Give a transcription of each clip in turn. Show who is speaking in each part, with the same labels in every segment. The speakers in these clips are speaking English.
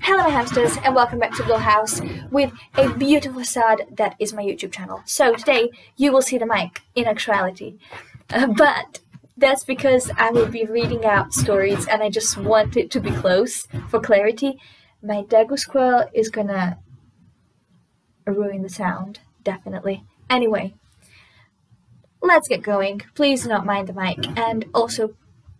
Speaker 1: Hello my hamsters and welcome back to Blue House with a beautiful facade that is my YouTube channel. So today you will see the mic in actuality, but that's because I will be reading out stories and I just want it to be close for clarity. My Dago squirrel is gonna ruin the sound, definitely. Anyway, let's get going. Please do not mind the mic, and also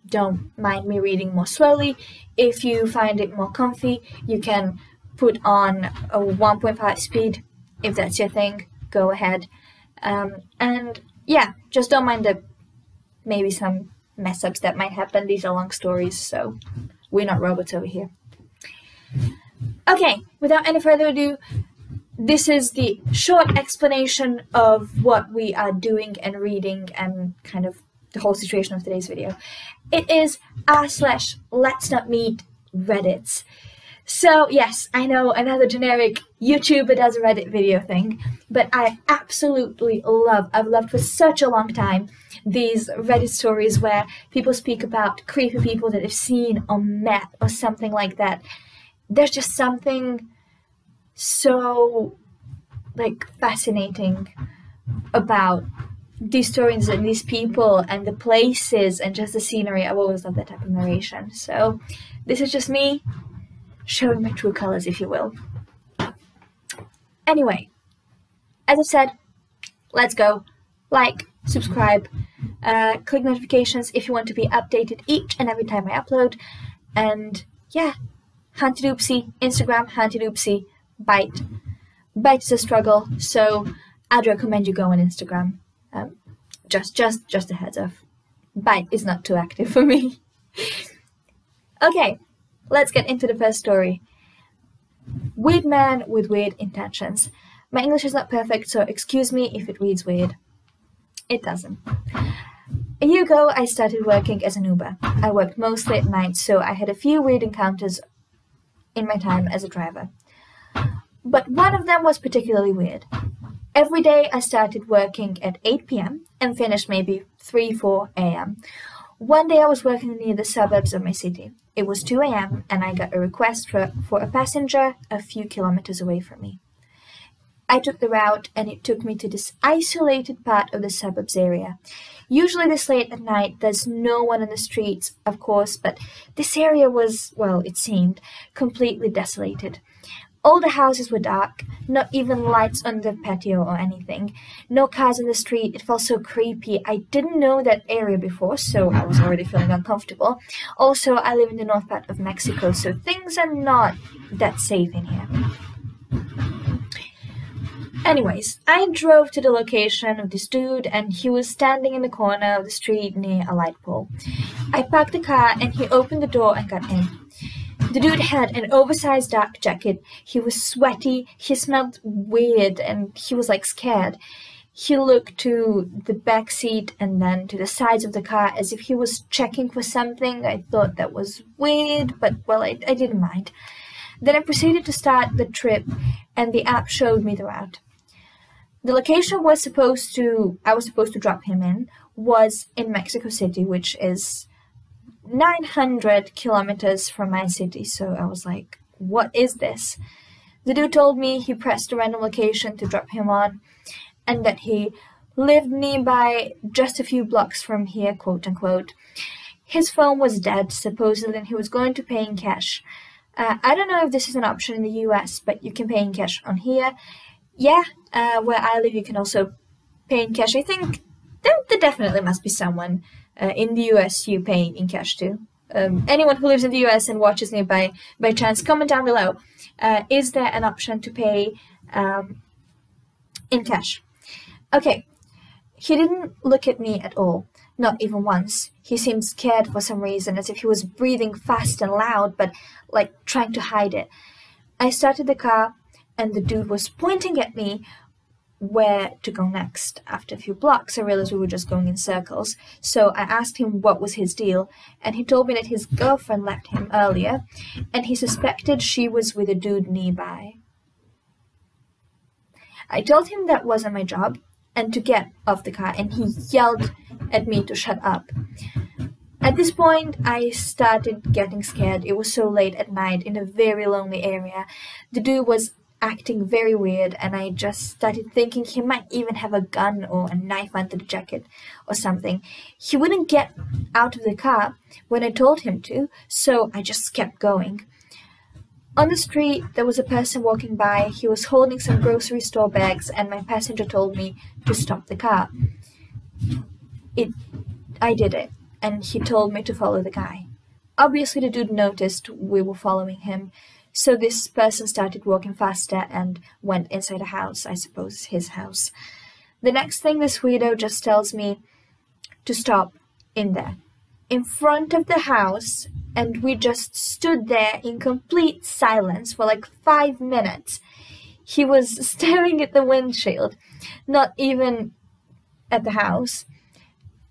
Speaker 1: don't mind me reading more slowly. If you find it more comfy, you can put on a 1.5 speed. If that's your thing, go ahead. And yeah, just don't mind the maybe some mess ups that might happen. These are long stories, so we're not robots over here. Okay, without any further ado, this is the short explanation of what we are doing and reading and kind of the whole situation of today's video. It is r/let's not meet Reddits. So yes, I know another generic YouTuber does a Reddit video thing, but I absolutely I've loved for such a long time these Reddit stories where people speak about creepy people that they've seen or met or something like that. There's just something so fascinating about these stories and these people and the places and just the scenery. I've always loved that type of narration. So this is just me showing my true colors, if you will. Anyway, as I said, let's go. Like, subscribe, click notifications if you want to be updated each and every time I upload. And yeah, Hunty-doopsie, Instagram, Hunty-doopsie, Bite. Bite is a struggle, so I'd recommend you go on Instagram. Just a heads up. Bite is not too active for me. Okay, let's get into the first story. Weird man with weird intentions. My English is not perfect, so excuse me if it reads weird. It doesn't. A year ago, I started working as an Uber. I worked mostly at night, so I had a few weird encounters in my time as a driver. But one of them was particularly weird. Every day I started working at 8 p.m. and finished maybe 3-4 a.m. One day I was working near the suburbs of my city. It was 2 a.m. and I got a request for a passenger a few kilometers away from me. I took the route and it took me to this isolated part of the suburbs area. Usually this late at night there's no one on the streets, of course, but this area was, well, it seemed, completely desolated. All the houses were dark, not even lights on the patio or anything. No cars on the street, it felt so creepy. I didn't know that area before, so I was already feeling uncomfortable. Also, I live in the north part of Mexico, so things are not that safe in here. Anyways, I drove to the location of this dude and he was standing in the corner of the street near a light pole. I parked the car and he opened the door and got in. The dude had an oversized dark jacket, he was sweaty, he smelled weird, and he was scared. He looked to the back seat and then to the sides of the car as if he was checking for something. I thought that was weird, but well, I didn't mind. Then I proceeded to start the trip and the app showed me the route. The location I was supposed to drop him in was in Mexico City, which is 900 kilometers from my city, so I was like, what is this? The dude told me he pressed a random location to drop him on and that he lived nearby just a few blocks from here, quote unquote. His phone was dead, supposedly, and he was going to pay in cash. I don't know if this is an option in the US, but you can pay in cash on here. Yeah, where I live you can also pay in cash. I think there definitely must be someone in the US you pay in cash to. Anyone who lives in the US and watches me by chance, comment down below. Is there an option to pay in cash? Okay, he didn't look at me at all, not even once. He seemed scared for some reason, as if he was breathing fast and loud, but trying to hide it. I started the car and the dude was pointing at me where to go next. After a few blocks, I realized we were just going in circles, so I asked him what was his deal, and he told me that his girlfriend left him earlier, and he suspected she was with a dude nearby. I told him that wasn't my job, and to get off the car, and he yelled at me to shut up. At this point, I started getting scared. It was so late at night in a very lonely area. The dude was acting very weird, and I just started thinking he might even have a gun or a knife under the jacket or something. He wouldn't get out of the car when I told him to, so I just kept going. On the street, there was a person walking by. He was holding some grocery store bags, and my passenger told me to stop the car. I did it, and he told me to follow the guy. Obviously, the dude noticed we were following him, so this person started walking faster and went inside a house, I suppose his house. The next thing, this weirdo just tells me to stop in there, in front of the house, and we just stood there in complete silence for like 5 minutes. He was staring at the windshield, not even at the house,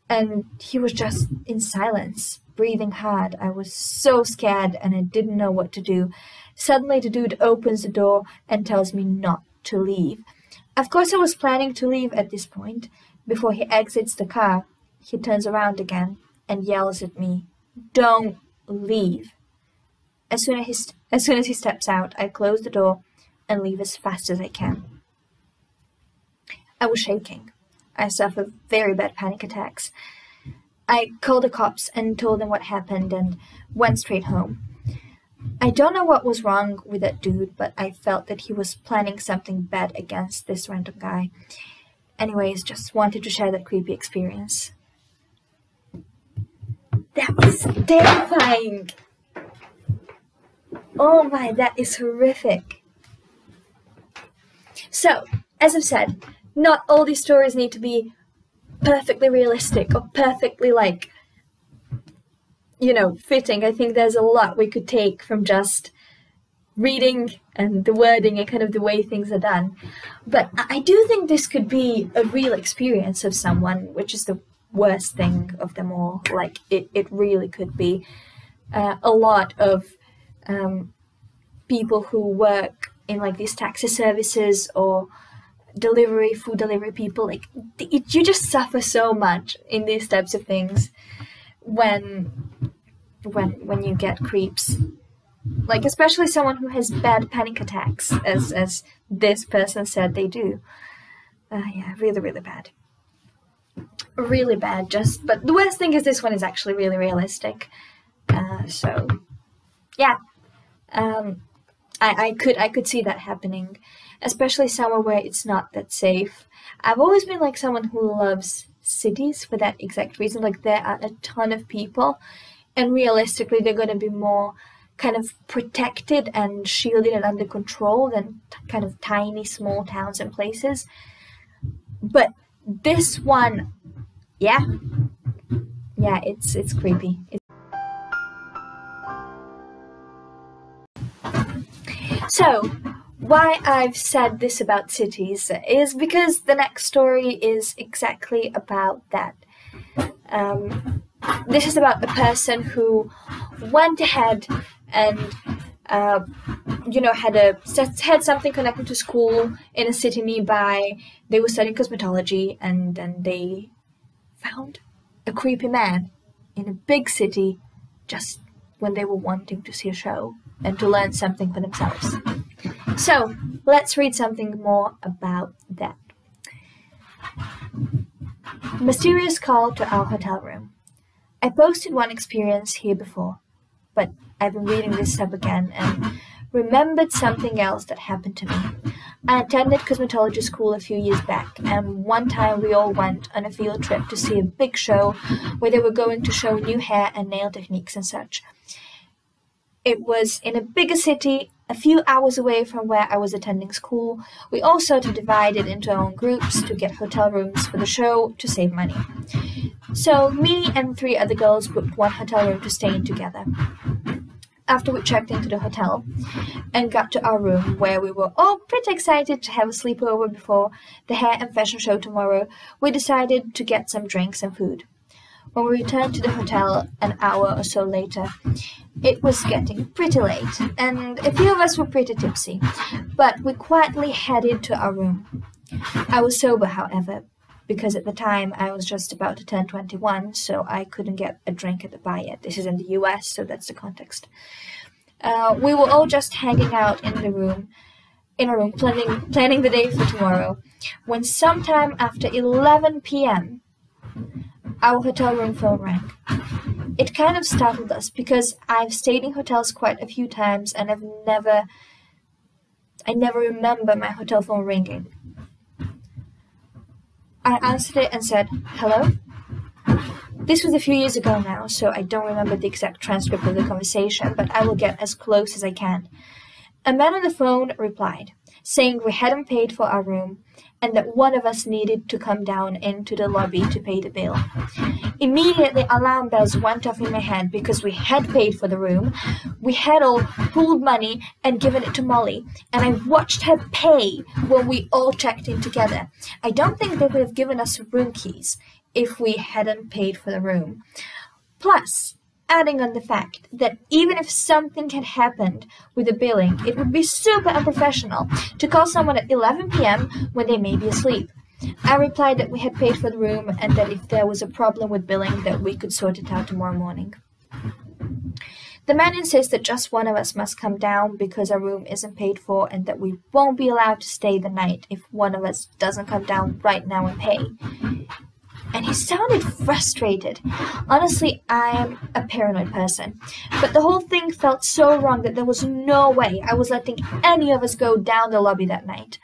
Speaker 1: and he was just in silence, breathing hard. I was so scared and I didn't know what to do. Suddenly the dude opens the door and tells me not to leave. Of course I was planning to leave at this point. Before he exits the car, he turns around again and yells at me, "Don't leave." As soon as he steps out, I close the door and leave as fast as I can. I was shaking. I suffered very bad panic attacks. I called the cops and told them what happened and went straight home. I don't know what was wrong with that dude, but I felt that he was planning something bad against this random guy. Anyways, just wanted to share that creepy experience. That was terrifying! Oh my, that is horrific. So, as I've said, not all these stories need to be perfectly realistic or perfectly, like, you know, fitting. I think there's a lot we could take from just reading and the wording and kind of the way things are done. But I do think this could be a real experience of someone, which is the worst thing of them all. Like, it really could be. A lot of people who work in like these taxi services or food delivery people, like you just suffer so much in these types of things when you get creeps, like especially someone who has bad panic attacks, as this person said they do. Yeah, really bad, really bad. But the worst thing is this one is actually really realistic. So yeah, I could see that happening, especially somewhere where it's not that safe. I've always been like someone who loves cities for that exact reason. Like, there are a ton of people, and realistically they're going to be more kind of protected and shielded and under control than kind of tiny small towns and places. But this one, yeah, it's creepy. So, why I've said this about cities is because the next story is exactly about that. This is about a person who went ahead and, you know, had something connected to school in a city nearby. They were studying cosmetology, and then they found a creepy man in a big city just when they were wanting to see a show and to learn something for themselves. So, let's read something more about that. Mysterious call to our hotel room. I posted one experience here before, but I've been reading this up again and remembered something else that happened to me. I attended cosmetology school a few years back, and one time we all went on a field trip to see a big show where they were going to show new hair and nail techniques and such. It was in a bigger city, a few hours away from where I was attending school. We all sort of divided into our own groups to get hotel rooms for the show to save money. So me and 3 other girls booked one hotel room to stay in together. After we checked into the hotel and got to our room, where we were all pretty excited to have a sleepover before the hair and fashion show tomorrow, we decided to get some drinks and food. When we returned to the hotel an hour or so later, it was getting pretty late, and a few of us were pretty tipsy, but we quietly headed to our room. I was sober, however, because at the time I was just about to turn 21, so I couldn't get a drink at the bar yet. This is in the US, so that's the context. We were all just hanging out in a room, planning the day for tomorrow, when sometime after 11 p.m. our hotel room phone rang. It kind of startled us because I've stayed in hotels quite a few times and I never remember my hotel phone ringing. I answered it and said, "Hello?" This was a few years ago now, so I don't remember the exact transcript of the conversation, but I will get as close as I can. A man on the phone replied, saying we hadn't paid for our room and that one of us needed to come down into the lobby to pay the bill. Immediately, alarm bells went off in my head because we had paid for the room. We had all pooled money and given it to Molly, and I watched her pay when we all checked in together. I don't think they would have given us room keys if we hadn't paid for the room. Plus, adding on the fact that even if something had happened with the billing, it would be super unprofessional to call someone at 11 p.m. when they may be asleep. I replied that we had paid for the room and that if there was a problem with billing, that we could sort it out tomorrow morning. The man insists that just one of us must come down because our room isn't paid for and that we won't be allowed to stay the night if one of us doesn't come down right now and pay. And he sounded frustrated. Honestly, I am a paranoid person, but the whole thing felt so wrong that there was no way I was letting any of us go down the lobby that night.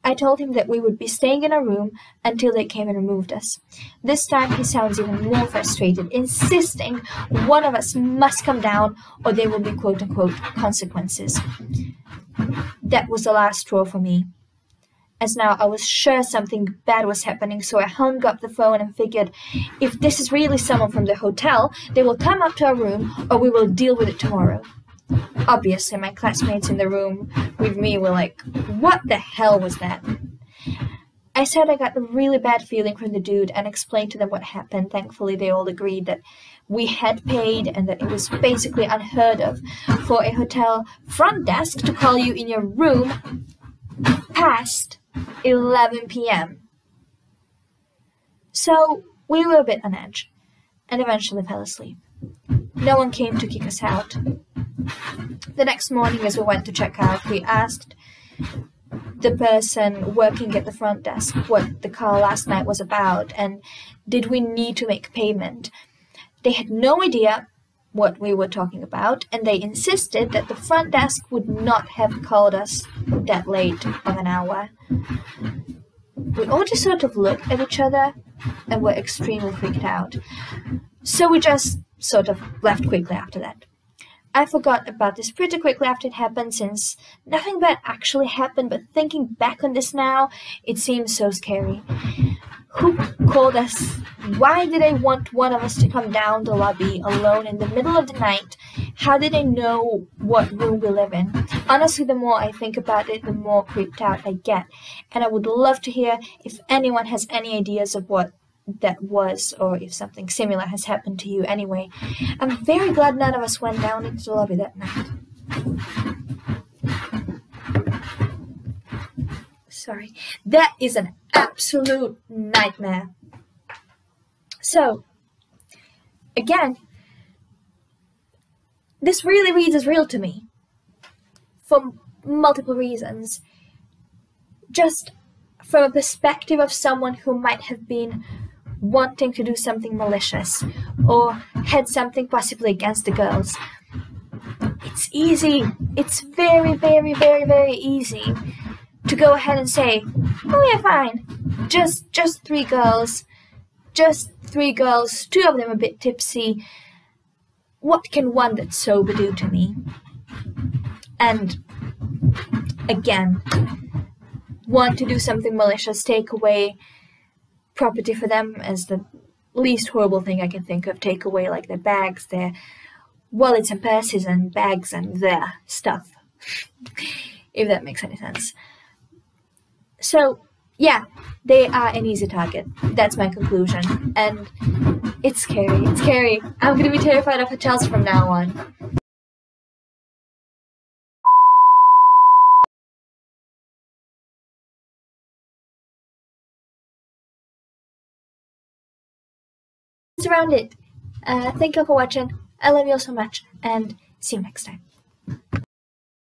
Speaker 1: I told him that we would be staying in our room until they came and removed us. This time he sounds even more frustrated, insisting one of us must come down or there will be quote-unquote consequences. That was the last straw for me, as now I was sure something bad was happening, so I hung up the phone and figured, if this is really someone from the hotel, they will come up to our room or we will deal with it tomorrow. Obviously, my classmates in the room with me were like, what the hell was that? I said I got a really bad feeling from the dude and explained to them what happened. Thankfully, they all agreed that we had paid and that it was basically unheard of for a hotel front desk to call you in your room past 11 p.m. So we were a bit on edge and eventually fell asleep. No one came to kick us out. The next morning, as we went to check out, we asked the person working at the front desk what the call last night was about and did we need to make payment. They had no idea what we were talking about, and they insisted that the front desk would not have called us that late of an hour. We all just sort of looked at each other and were extremely freaked out. So we just sort of left quickly after that. I forgot about this pretty quickly after it happened, since nothing bad actually happened, but thinking back on this now, it seems so scary. Who called us? Why did they want one of us to come down the lobby alone in the middle of the night? How did they know what room we live in? Honestly, the more I think about it, the more creeped out I get. And I would love to hear if anyone has any ideas of what that was, or if something similar has happened to you anyway. I'm very glad none of us went down into the lobby that night. Sorry. That is an absolute nightmare. So, again, this really reads as real to me for multiple reasons. Just from a perspective of someone who might have been wanting to do something malicious or had something possibly against the girls. It's easy. It's very, very, very, very easy to go ahead and say, oh yeah, fine, just three girls, 2 of them a bit tipsy. What can one that's sober do to me? And again, want to do something malicious, take away property for them as the least horrible thing I can think of. Take away like their bags, their wallets and purses and bags and their stuff, if that makes any sense. So yeah, they are an easy target. That's my conclusion. And it's scary. It's scary. I'm gonna be terrified of hotels from now on. around it. Thank you all for watching. I love you all so much, and see you next time.